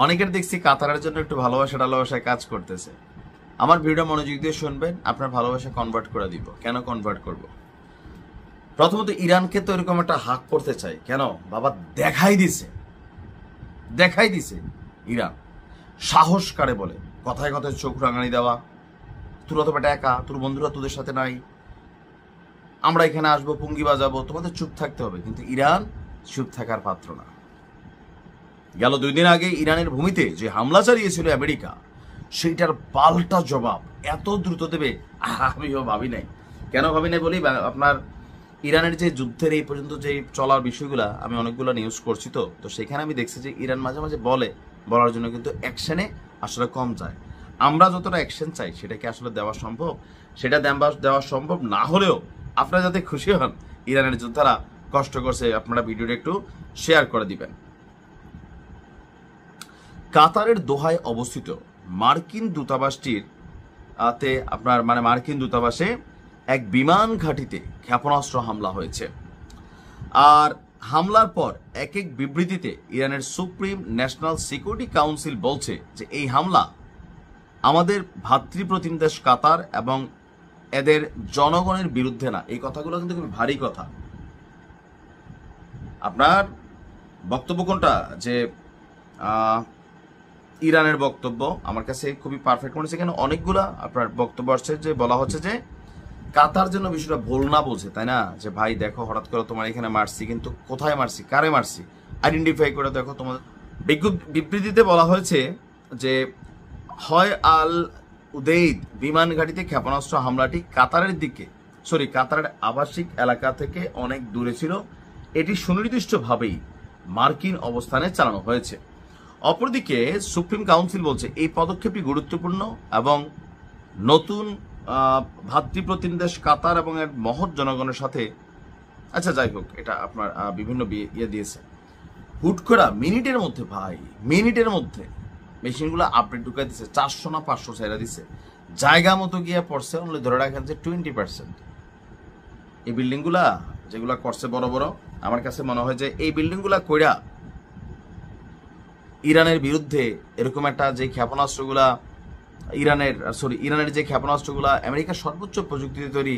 অনেকের দেখছি কাতারের জন্য একটু ভালোবাসায় কাজ করতেছে। আমার ভিডিও মনোযোগ দিয়ে শুনবেন, আপনার ভালোবাসা কনভার্ট করে দিব। কেন কনভার্ট করব? প্রথমত ইরানকে তো এরকম একটা হাক করতে চাই কেন বাবা, দেখাই দিছে ইরান সাহস কারে বলে, কথায় কথায় চোখ রাঙানি দেওয়া, তোরা তো বেটা একা, তোর বন্ধুরা তোদের সাথে নাই, আমরা এখানে আসবো পুঙ্গি বাজাবো, তোমাদের চুপ থাকতে হবে। কিন্তু ইরান চুপ থাকার পাত্র না। গেল 2 দিন আগে ইরানের ভূমিতে যে হামলা চালিয়েছিল আমেরিকা, সেইটার পাল্টা জবাব এত দ্রুত দেবে আমিও ভাবি নাই। কেন ভাবি নাই বলি, আপনার ইরানের যে যুদ্ধের এই পর্যন্ত যে চলার বিষয়গুলা আমি অনেকগুলো নিউজ করছি, তো সেখানে আমি দেখছি যে ইরান মাঝে মাঝে বলার জন্য কিন্তু অ্যাকশনে আসলে কম যায়। আমরা যতটা অ্যাকশন চাই সেটা কি আসলে দেওয়া সম্ভব? সেটা দেওয়া সম্ভব না হলেও আপনারা যাতে খুশি হন ইরানের যোদ্ধারা কষ্ট করছে, আপনারা ভিডিওটা একটু শেয়ার করে দিবেন। কাতারের দোহায় অবস্থিত মার্কিন দূতাবাসটির মার্কিন দূতাবাসে এক বিমান ঘাঁটিতে ক্ষেপণাস্ত্র হামলা হয়েছে। আর হামলার পর এক বিবৃতিতে ইরানের সুপ্রিম ন্যাশনাল সিকিউরিটি কাউন্সিল বলছে যে এই হামলা আমাদের ভাতৃপ্রতিম দেশ কাতার এবং এদের জনগণের বিরুদ্ধে না। এই কথাগুলো কিন্তু খুবই ভারী কথা। আপনার বক্তব্য কোনটা? যে ইরানের বক্তব্য আমার কাছে খুবই পারফেক্ট মনে হচ্ছে। কেন অনেকগুলা আপনার বক্তব্য আসছে যে বলা হচ্ছে যে কাতার জন্য বিষয়টা ভুল না বোঝে, তাই না? যে ভাই দেখো, হঠাৎ করে তোমার এখানে মারছি, কিন্তু কোথায় মারছি, কারে মারছি, আইডেন্টিফাই করে দেখো। তোমাদের বিবৃতিতে বলা হয়েছে যে হয় আল উদেইদ বিমান ঘাঁটিতে ক্ষেপণাস্ত্র হামলাটি কাতারের আবাসিক এলাকা থেকে অনেক দূরে ছিল। এটি সুনির্দিষ্টভাবেই মার্কিন অবস্থানে চালানো হয়েছে। অপরদিকে সুপ্রিম কাউন্সিল বলছে এই পদক্ষেপটি গুরুত্বপূর্ণ এবং নতুন ভাতৃপ্রতিম দেশ কাতার এবং এর মহৎ জনগণের সাথে, আচ্ছা যাই হোক, এটা আপনার বিভিন্ন দিয়েছে। হুট করে মিনিটের মধ্যে মেশিনগুলো আপডেট ঢুকাই দিচ্ছে, 400 না 500 চাইরা দিচ্ছে, জায়গা মতো গিয়ে পড়ছে অনলি ধরে রাখেন যে 20%। এই বিল্ডিংগুলা যেগুলা করছে বড় বড়, আমার কাছে মনে হয় যে এই বিল্ডিংগুলা কইরা ইরানের বিরুদ্ধে এরকম একটা যে ক্ষেপণাস্ত্রগুলা ইরানের যে ক্ষেপণাস্ত্রগুলা আমেরিকার সর্বোচ্চ প্রযুক্তিতে তৈরি,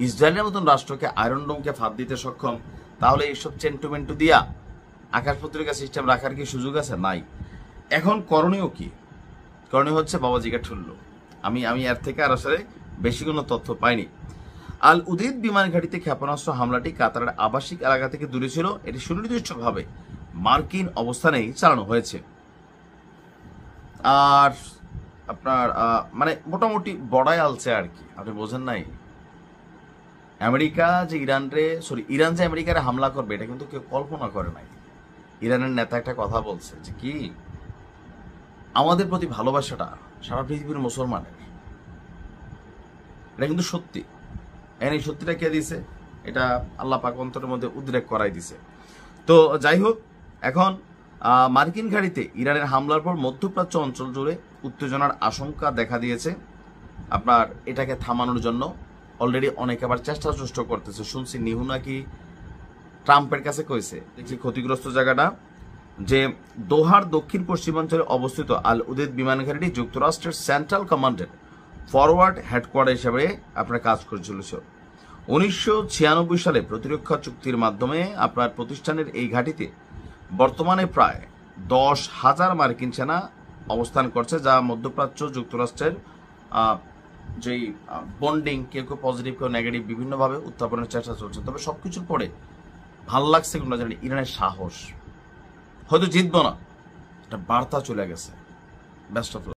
ইসরায়েলের মতন রাষ্ট্রকে আয়রন ডোমকে ফাঁদ দিতে সক্ষম, তাহলে এইসব চেন্টুমেন্টু দিয়া আকাশ পত্রিকা সিস্টেম রাখার কি সুযোগ আছে? নাই। এখন করণীয় কি? করণীয় হচ্ছে বাবাজিকে ঠুললো। আমি এর থেকে আর আসলে বেশি কোনো তথ্য পাইনি। আল উদেইদ বিমান ঘাঁটিতে ক্ষেপণাস্ত্র হামলাটি কাতারের আবাসিক এলাকা থেকে দূরে ছিল। এটি সুনির্দিষ্টভাবে মার্কিন অবস্থানেই চালানো হয়েছে। আর আপনার মোটামুটি বড়াই আলছে আর কি, আপনি বোঝেন নাই? ইরান যে আমেরিকারে হামলা করবে এটা কিন্তু কেউ কল্পনা করে নাই। ইরানের নেতা একটা কথা বলছে যে কি, আমাদের প্রতি ভালোবাসাটা সারা পৃথিবীর মুসলমানের, এটা কিন্তু সত্যি। এই সত্যিটা কে দিছে? এটা আল্লাহ পাক অন্তরের মধ্যে উদ্রেক করাই দিছে। তো যাই হোক, এখন মার্কিন ঘাঁটিতে ইরানের হামলার পর মধ্যপ্রাচ্য অঞ্চল জুড়ে উত্তেজনার আশঙ্কা দেখা দিয়েছে। আপনার এটাকে থামানোর জন্য অলরেডি অনেকে আবার চেষ্টা করতেছে। শুনছি নিহু নাকি ট্রাম্পের কাছে কইছে, দেখছি ক্ষতিগ্রস্ত জায়গাটা যে দোহার দক্ষিণ পশ্চিমাঞ্চলে অবস্থিত আল উদেইদ বিমান ঘাঁটিটি যুক্তরাষ্ট্রের সেন্ট্রাল কমান্ডের ফরওয়ার্ড হেডকোয়ার্টার হিসেবে আপনার কাজ করেছিল। 1996 সালে প্রতিরক্ষা চুক্তির মাধ্যমে আপনার প্রতিষ্ঠানের এই ঘাঁটিতে বর্তমানে প্রায় 10,000 মার্কিন সেনা অবস্থান করছে, যা মধ্যপ্রাচ্য যুক্তরাষ্ট্রের যেই বন্ডিং, কেউ পজিটিভ কেউ নেগেটিভ বিভিন্নভাবে উত্থাপনের চেষ্টা চলছে। তবে সবকিছুর পরে ভাল লাগছে কোনটা জানি, ইরানের সাহস। হয়তো জিতবো না, একটা বার্তা চলে গেছে। Best of luck.